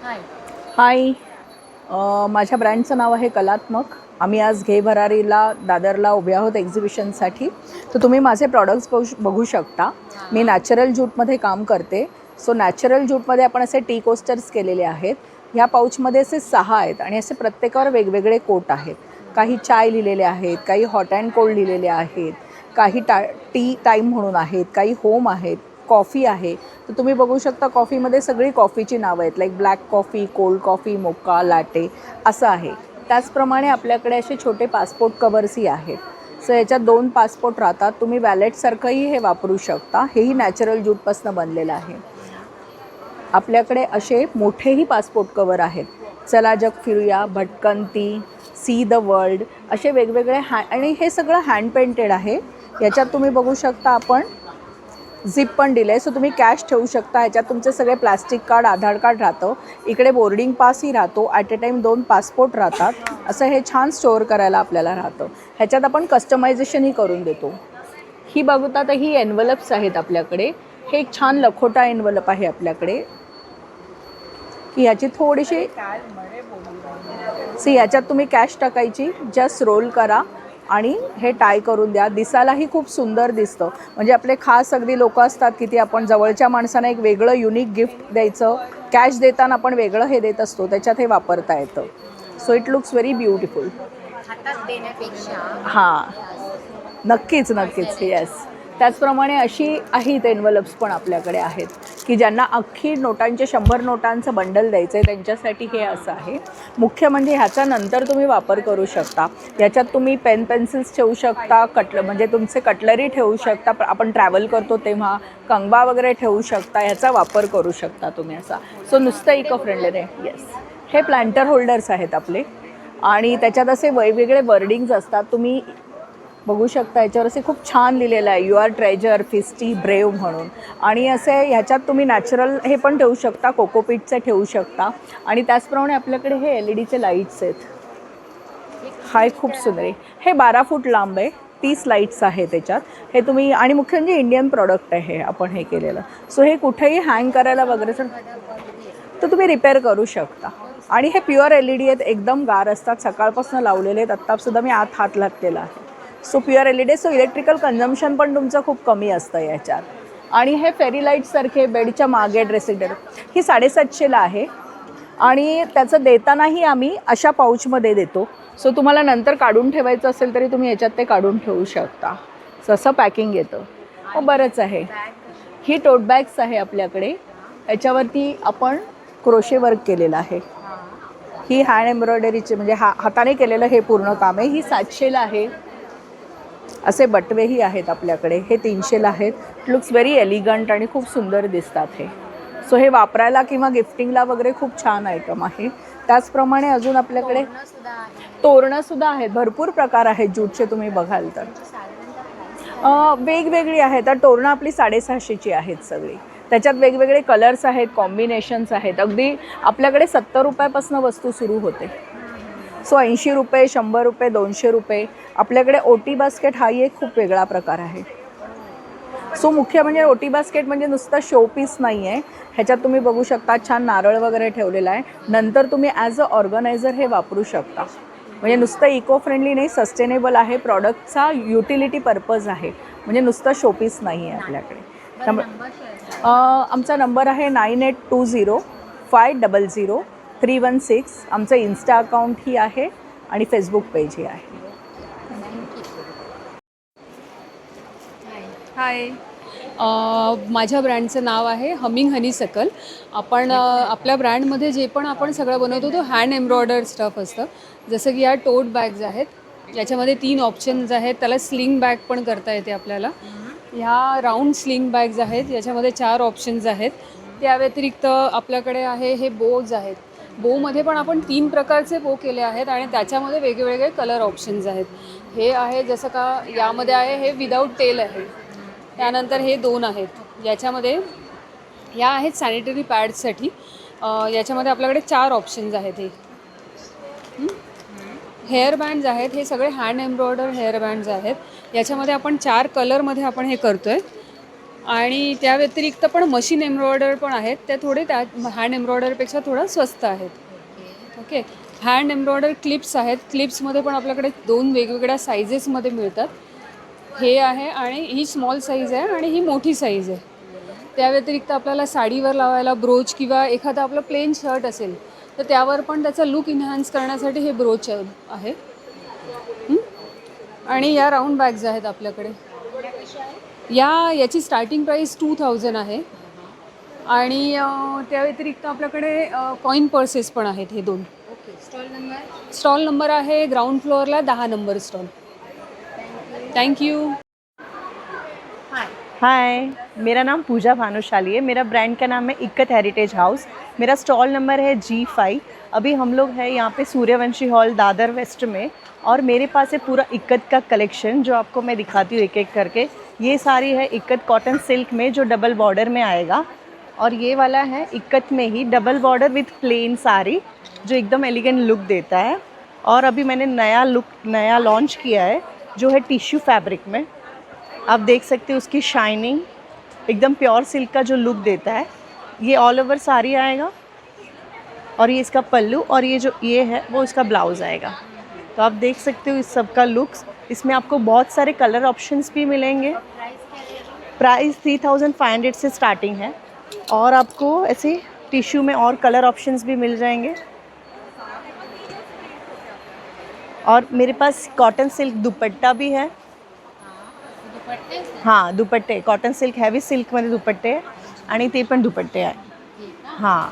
हाय. माझ्या ब्रँडचं नाव आहे कलात्मक. आम्ही आज घे भरारीला दादरला उभे आहोत एक्झिबिशनसाठी. तर तुम्ही माझे प्रॉडक्ट्स बघू शकता. मी नॅचरल ज्यूटमध्ये काम करते. सो नॅचरल ज्यूटमध्ये आपण असे टी कोस्टर्स केलेले आहेत. ह्या पाऊचमध्ये असे 6 आहेत आणि असे प्रत्येकावर वेगवेगळे कोट आहेत. काही चाय लिहिलेले आहेत, काही हॉट अँड कोल्ड लिहिलेले आहेत, काही टी टाईम म्हणून आहेत, काही होम आहेत, कॉफी आहे. तर तुम्ही बघू शकता कॉफीमध्ये सगळी कॉफीची नावं आहेत, like black coffee, cold coffee, mocha, latte असं आहे. त्याचप्रमाणे आपल्याकडे असे छोटे पासपोर्ट कवर्सही आहेत. सो याच्यात 2 पासपोर्ट राहतात. तुम्ही वॅलेटसारखंही हे वापरू शकता. हेही नॅचरल ज्यूटपासून बनलेलं आहे. आपल्याकडे असे मोठेही पासपोर्ट कवर आहेत. चला जग फिरूया, भटकंती, सी द वर्ल्ड असे वेगवेगळे आणि हे सगळं हँड पेंटेड आहे. याच्यात तुम्ही बघू शकता आपण झिप पण दिलं आहे. सो तुम्ही कॅश ठेवू शकता. ह्याच्यात तुमचे सगळे प्लास्टिक कार्ड, आधार कार्ड राहतं. इकडे बोर्डिंग पासही राहतो. ॲट अ टाईम 2 पासपोर्ट राहतात. असं हे छान स्टोअर करायला आपल्याला राहतं. ह्याच्यात आपण कस्टमायझेशनही करून देतो. ही बघता तर ही एन्व्हलप्स आहेत आपल्याकडे. हे एक छान लखोटा एन्व्हलप आहे आपल्याकडे. की ह्याची थोडीशी ह्याच्यात तुम्ही कॅश टाकायची, जस्ट रोल करा आणि हे टाय करून द्या. दिसायलाही खूप सुंदर दिसतं. म्हणजे आपले खास अगदी लोक असतात की ती आपण जवळच्या माणसांना एक वेगळं युनिक गिफ्ट द्यायचं. कॅश देताना आपण वेगळं हे देत असतो, त्याच्यात हे वापरता येतं. So it looks very beautiful. हातात देण्यापेक्षा हां, नक्कीच नक्कीच. येस. त्याचप्रमाणे अशी आहेत एन्व्हलप्स पण आपल्याकडे आहेत की ज्यांना अख्खी नोटांचे 100 नोटांचं बंडल द्यायचं आहे त्यांच्यासाठी हे असं आहे. मुख्य म्हणजे ह्याचा नंतर तुम्ही वापर करू शकता. याच्यात तुम्ही पेन पेन्सिल्स ठेवू शकता, म्हणजे तुमचे कटलरी ठेवू शकता. आपण ट्रॅव्हल करतो तेव्हा कंगवा वगैरे ठेवू शकता. ह्याचा वापर करू शकता तुम्ही असा. सो नुसतं इको फ्रेंडली आहे. येस. हे प्लांटर होल्डर्स आहेत आपले आणि त्याच्यात असे वेगवेगळे वर्डिंग्ज असतात. तुम्ही बघू शकता याच्यावर असे खूप छान लिहिलेलं आहे, यू आर ट्रेजर, फिस्टी, ब्रेव म्हणून. आणि असे ह्याच्यात तुम्ही नॅचरल हे पण ठेवू शकता, कोकोपीटचे ठेवू शकता. आणि त्याचप्रमाणे आपल्याकडे हे LED लाईट्स आहेत. हा एक खूप सुंदर आहे. हे 12 फूट लांब आहे. 30 लाईट्स आहेत त्याच्यात. हे तुम्ही आणि मुख्य म्हणजे इंडियन प्रॉडक्ट आहे आपण हे केलेलं. सो हे कुठेही हँग करायला वगैरे तर तुम्ही रिपेअर करू शकता. आणि हे प्युअर LED आहेत, एकदम गार असतात. सकाळपासून लावलेले आहेत. आत्तासुद्धा मी आत हात घातलेला आहे. So pure LED. So electrical consumption पण तुमचं खूप कमी असतं याच्यात. आणि हे फेरी लाईटसारखे बेडच्या मागे ड्रेसिंग टेबल ही 750ला आहे. आणि त्याचं देतानाही आम्ही अशा पाऊचमध्ये देतो. सो तुम्हाला नंतर काढून ठेवायचं असेल तरी तुम्ही याच्यात ते काढून ठेवू शकता. असं पॅकिंग येतं. बरंच आहे. ही टोट बॅग्स आहे आपल्याकडे. याच्यावरती आपण क्रोशे वर्क केलेलं आहे. ही हँड एम्ब्रॉयडरीचे म्हणजे हाताने केलेलं हे पूर्ण काम आहे. ही 700ला आहे. असे बटवेही आहेत आपल्याकडे. हे 300ला आहेत. लुक्स व्हेरी एलिगंट आणि खूप सुंदर दिसतात हे. सो हे वापरायला किंवा गिफ्टिंगला वगैरे खूप छान आयटम आहे. त्याचप्रमाणे अजून आपल्याकडे तोरणंसुद्धा आहेत. भरपूर प्रकार आहेत ज्यूटचे तुम्ही बघाल तर. वेगवेगळी आहेत. तर तोरणं आपली 650ची आहेत सगळी. त्याच्यात वेगवेगळे कलर्स आहेत, कॉम्बिनेशन्स आहेत. अगदी आपल्याकडे 70 रुपयापासून वस्तू सुरू होते. सो 80 रुपये, 100 रुपये, 200 रुपये. आपल्याकडे ओटी बास्केट हाही एक खूप वेगळा प्रकार आहे. सो मुख्य म्हणजे ओटी बास्केट म्हणजे नुसतं शोपीस नाही आहे. ह्याच्यात तुम्ही बघू शकता छान नारळ वगैरे ठेवलेला आहे. नंतर तुम्ही ॲज अ ऑर्गनायझर हे वापरू शकता. म्हणजे नुसतं इको फ्रेंडली नाही, सस्टेनेबल आहे. प्रॉडक्टचा युटिलिटी पर्पज आहे. म्हणजे नुसतं शोपीस नाही आहे आपल्याकडे. त्यामुळे आमचा नंबर आहे 9820500316. आमचं इन्स्टा अकाउंटही आहे आणि फेसबुक पेजही आहे. हाय. माझ्या ब्रँडचं नाव आहे हमिंग हनीसकल. आपण आपल्या ब्रँडमध्ये जे पण आपण सगळं बनवतो तो हँड एम्ब्रॉयडर्ड स्टफ असतं. जसं की या टोट बॅग्स आहेत. याच्यामध्ये 3 ऑप्शन्स आहेत. त्याला स्लिंग बॅग पण करता येते आपल्याला. ह्या राऊंड स्लिंग बॅग्स आहेत. याच्यामध्ये 4 ऑप्शन्स आहेत. त्या व्यतिरिक्त आपल्याकडे आहे हे बोज आहेत. बोमध्ये पण आपण 3 प्रकारचे बो केले आहेत आणि त्याच्यामध्ये वेगवेगळे कलर ऑप्शन्स आहेत. हे आहे जसं का यामध्ये आहे हे विदाऊट टेल आहे. त्यानंतर हे 2 आहेत. याच्यामध्ये या आहेत सॅनिटरी पॅड्ससाठी. याच्यामध्ये आपल्याकडे 4 ऑप्शन्स आहेत. हे हेअर बँड्स आहेत. हे सगळे हँड एम्ब्रॉयडर हेअर बँड्स आहेत. याच्यामध्ये आपण 4 कलरमध्ये आपण हे करतो आहे. आणि त्या व्यतिरिक्त पण मशीन एम्ब्रॉयडर पण आहेत, त्या थोडे त्या हँड एम्ब्रॉयडरपेक्षा थोडं स्वस्त आहेत. ओके. हँड एम्ब्रॉयडर क्लिप्स आहेत. क्लिप्समध्ये पण आपल्याकडे 2 वेगवेगळ्या साईजेसमध्ये मिळतात. हे आहे आणि ही स्मॉल साईज आहे आणि ही मोठी साईज आहे. त्या व्यतिरिक्त आपल्याला साडीवर लावायला ब्रोच किंवा एखादं आपलं प्लेन शर्ट असेल तर त्यावर पण त्याचा लुक इन्हान्स करण्यासाठी हे ब्रोच आहे. आणि या राऊंड बॅग्स आहेत आपल्याकडे. याची स्टार्टिंग प्राईस 2000 आहे. आणि त्या व्यतिरिक्त आपल्याकडे कॉईन पर्सेस पण आहेत हे 2. ओके. स्टॉल नंबर आहे ग्राउंड फ्लोअरला 10 नंबर स्टॉल. थँक्यू. हाय, मेरा नाम पूजा भानुशाली है। मेरा ब्रांड का नाम है इक्कत हेरिटेज हाउस। मेरा स्टॉल नंबर है G5। अभी हम लोग हैं यहाँ पे सूर्यवंशी हॉल दादर वेस्ट में, और मेरे पास है पूरा इक्कत का कलेक्शन जो आपको मैं दिखाती हूँ एक एक करके। ये सारी है इक्कत कॉटन सिल्क में जो डबल बॉर्डर में आएगा, और ये वाला है इक्कत में ही double border with plain sari जो एकदम एलिगेंट लुक देता है। और अभी मैंने नया लॉन्च किया है जो है टिश्यू फैब्रिक में। आप देख सकते हो उसकी शाइनिंग, एकदम प्योर सिल्क का जो लुक देता है। ये ऑल ओवर साड़ी आएगा, और ये इसका पल्लू, और ये है वो इसका ब्लाउज़ आएगा। तो आप देख सकते हो इस सब का लुक्स। इसमें आपको बहुत सारे कलर ऑप्शंस भी मिलेंगे। प्राइस 3500 से स्टार्टिंग है, और आपको ऐसे टिश्यू में और कलर ऑप्शंस भी मिल जाएंगे। और मेरे पास कॉटन सिल्क दुपट्टा भी है। हां, दुपट्टे कॉटन सिल्क हेवी सिल्कमध्ये दुपट्टे आहे, आणि ते पण दुपट्टे आहे. हां,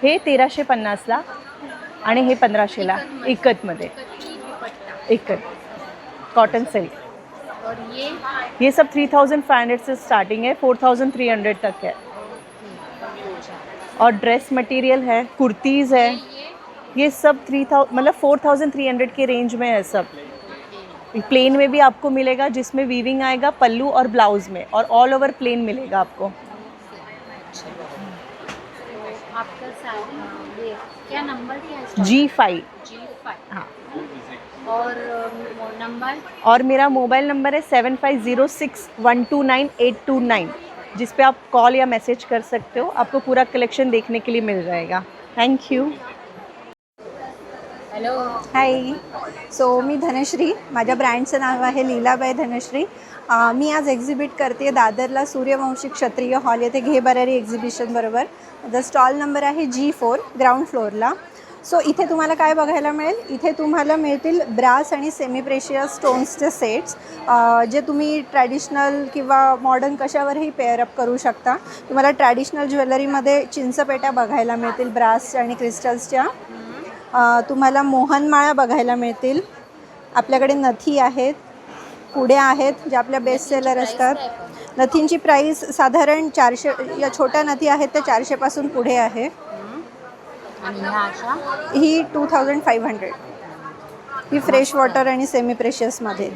हे 1350ला आणि हे 1500ला इक्कतमध्ये. Ikat cotton silk. और ये सब 3500 से स्टार्टिंग है, 4300 तक है. और ड्रेस मटेरियल है, कुर्तीज़ है, ये सब 3000 मतलब 4300 के रेंज में है सब. प्लेन में भी आपको मिलेगा जिसमें वीविंग आएगा पल्लू और ब्लाउज़ में, और ऑल ओवर प्लेन मिलेगा आपको. आपका ये क्या नंबर क्या है? G5. G5. हाँ. और नंबर? और मेरा मोबाइल नंबर है 7506129829, जिस पे आप कॉल या मैसेज कर सकते हो. आपको पूरा कलेक्शन देखने के लिए मिल जाएगा. Thank you. Hello. Hi. So मी धनश्री, माझ्या ब्रँडचं नाव आहे लीलाबाई धनश्री. मी आज एक्झिबिट करते दादरला सूर्यवंशी क्षत्रिय हॉल येथे घे बरारी एक्झिबिशन बरोबर. द स्टॉल नंबर आहे G4 ग्राउंड फ्लोअरला. सो इथे तुम्हाला काय बघायला मिळेल, इथे तुम्हाला मिळतील ब्रास आणि सेमी प्रेशियस स्टोन्सचे सेट्स, जे तुम्ही ट्रॅडिशनल किंवा मॉडर्न कशावरही पेअरअप करू शकता. तुम्हाला ट्रॅडिशनल ज्वेलरीमध्ये चिंचपेट्या बघायला मिळतील ब्रास आणि क्रिस्टल्सच्या. तुम्हाला मोहनमाळा बघायला मिळतील. आपल्याकडे नथी आहेत, पुड्या आहेत ज्या आपल्या बेस्ट सेलर असतात. नथींची प्राईस साधारण 400, या छोट्या नथी आहेत त्या 400पासून पुढे आहे. आणि ह्या अशा ही 2500. ही फ्रेश वॉटर आणि सेमी प्रेशियसमध्ये.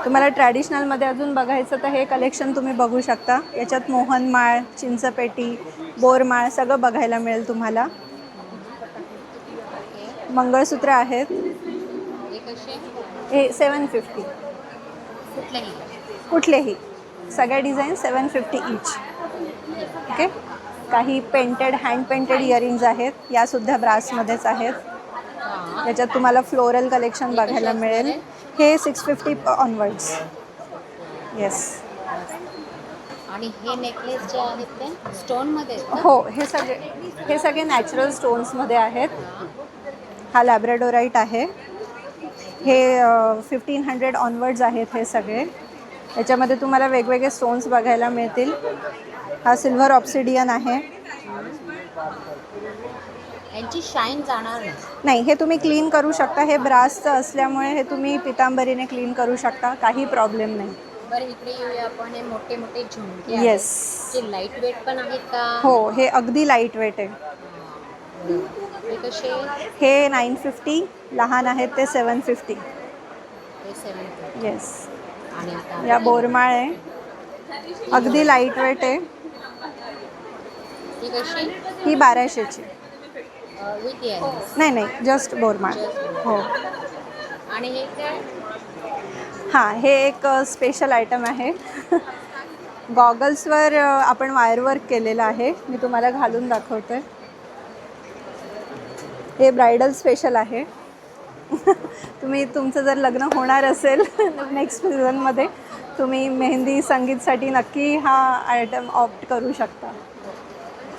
तुम्हाला ट्रॅडिशनलमध्ये अजून बघायचं तर हे कलेक्शन तुम्ही बघू शकता. याच्यात मोहनमाळ, चिंचपेटी, बोरमाळ सगळं बघायला मिळेल तुम्हाला. मंगळसूत्र आहेत, हे कसे? हे 750. कुठलेही? कुठलेही सगळ्या डिझाईन 750 ईच. ओके. काही पेंटेड हँड पेंटेड इयरिंग्ज आहेत, यासुद्धा ब्रासमध्येच आहेत. याच्यात तुम्हाला फ्लोरल कलेक्शन बघायला मिळेल. हे 650 ऑनवर्ड्स. येस. आणि हे नेकलेस जे आहेत ते स्टोनमध्ये आहेत का? हो, हे सगळे नॅचरल स्टोन्समध्ये आहेत. हा लॅब्राडोराईट आहे. हे 1500 ऑनवर्ड्स आहेत हे सगळे. याच्यामध्ये तुम्हाला वेगवेगळे स्टोन्स बघायला मिळतील. हा सिल्व्हर ऑब्सिडियन आहे. यांची शाईन जाणार नाही, हे तुम्ही क्लीन करू शकता. हे ब्रासचं असल्यामुळे हे तुम्ही पितांबरीने क्लीन करू शकता, काही प्रॉब्लेम नाही. बरं, इकडे येऊया आपण. हे मोठे मोठे झुमके आहेत. येस. जे लाईट वेट पण आहेत का? हो, हे अगदी लाईट वेट आहे. हे कसे? हे 950. लहान आहेत ते 750. हे 750. येस. आणि आता या बोरमाळ आहे, अगदी लाईट वेट आहे. ही कशी? ही 1200ची. With earrings? नाही, जस्ट बोरमाळ. हो. आणि हे काय? हां, हे एक स्पेशल आयटम आहे. गॉगल्सवर आपण वायर वर्क केलेलं आहे. मी तुम्हाला घालून दाखवते. हे ब्रायडल स्पेशल आहे. तुम्ही तुमचं जर लग्न होणार असेल नेक्स्ट सीझनमध्ये, तुम्ही मेहंदी संगीतसाठी नक्की हा आयटम ऑप्ट करू शकता.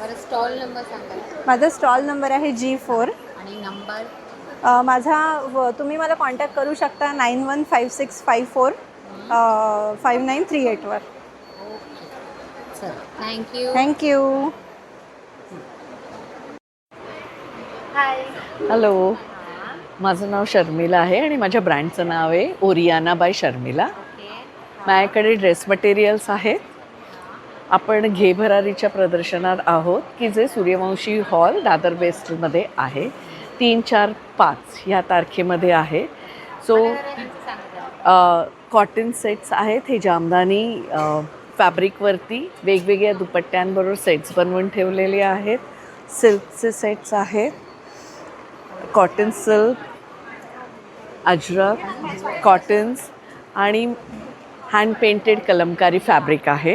बरं, स्टॉल नंबर सांगा माझा स्टॉल नंबर आहे G4. आणि नंबर. तुम्ही मला कॉन्टॅक्ट करू शकता 9156545938वर. चल, थँक्यू. थँक्यू. हाय. हॅलो, माझं नाव शर्मिला आहे आणि माझ्या ब्रँडचं नाव आहे ओरियाना बाय शर्मिला. माझ्याकडे ड्रेस मटेरियल्स आहेत. आपण घे भरारीच्या प्रदर्शनात आहोत की जे सूर्यवंशी हॉल दादर वेस्टमध्ये आहे. 3, 4, 5 ह्या तारखेमध्ये आहे. सो कॉटन सेट्स आहेत. हे जामदानी फॅब्रिकवरती वेगवेगळ्या दुपट्ट्यांबरोबर सेट्स बनवून ठेवलेले आहेत. सिल्कचे सेट्स आहेत. कॉटन सिल्क, अजरक, कॉटन्स आणि हँड पेंटेड कलमकारी फॅब्रिक आहे.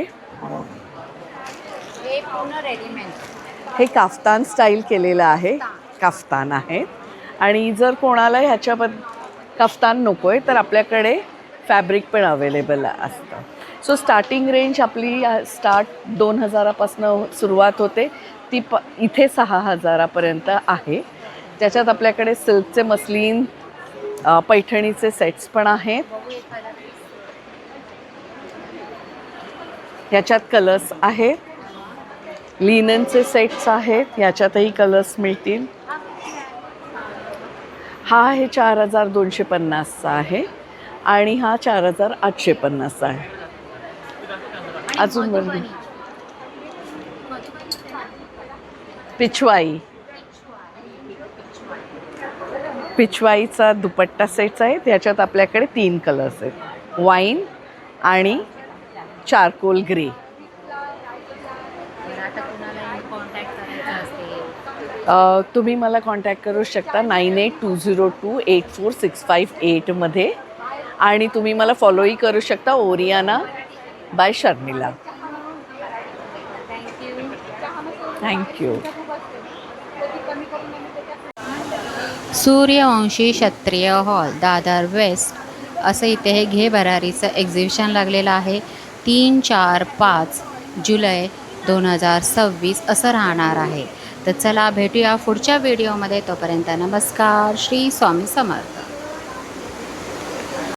हे पूर्ण रेडीमेड. हे काफ्तान स्टाईल केलेलं आहे. काफ्तान आहे. आणि जर कोणाला काफ्तान नको आहे तर आपल्याकडे फॅब्रिक पण अवेलेबल असतं. सो स्टार्टिंग रेंज आपली स्टार्ट 2000पासून सुरुवात होते. ती इथे 6000पर्यंत आहे. त्याच्यात आपल्याकडे सिल्कचे मस्लिन पैठणीचे सेट्स पण आहेत. याच्यात कलर्स आहेत. लिननचे सेट्स आहेत. याच्यातही कलर्स मिळतील. हा आहे 4250चा आहे आणि हा 4850चा आहे. अजून बरं पिचवाईचा दुपट्टा सेट्स आहेत. याच्यात आपल्याकडे 3 कलर्स आहेत, वाईन आणि चारकोल ग्रे. आता कुणाला कॉन्टॅक्ट करायचा असेल तुम्ही मला कॉन्टॅक्ट करू शकता 9820284658मध्ये. आणि तुम्ही मला फॉलोही करू शकता Oriana by Sharmila. Thank you. Suryavanshi Kshatriya hall Dadar waste असं इथे हे घे भरारीचं एक्झिबिशन लागलेलं आहे. 3, 4, 5 जुलै 2026 असं राहणार आहे. तर चला भेटूया पुढच्या व्हिडिओमध्ये. तोपर्यंत नमस्कार. श्री स्वामी समर्थ.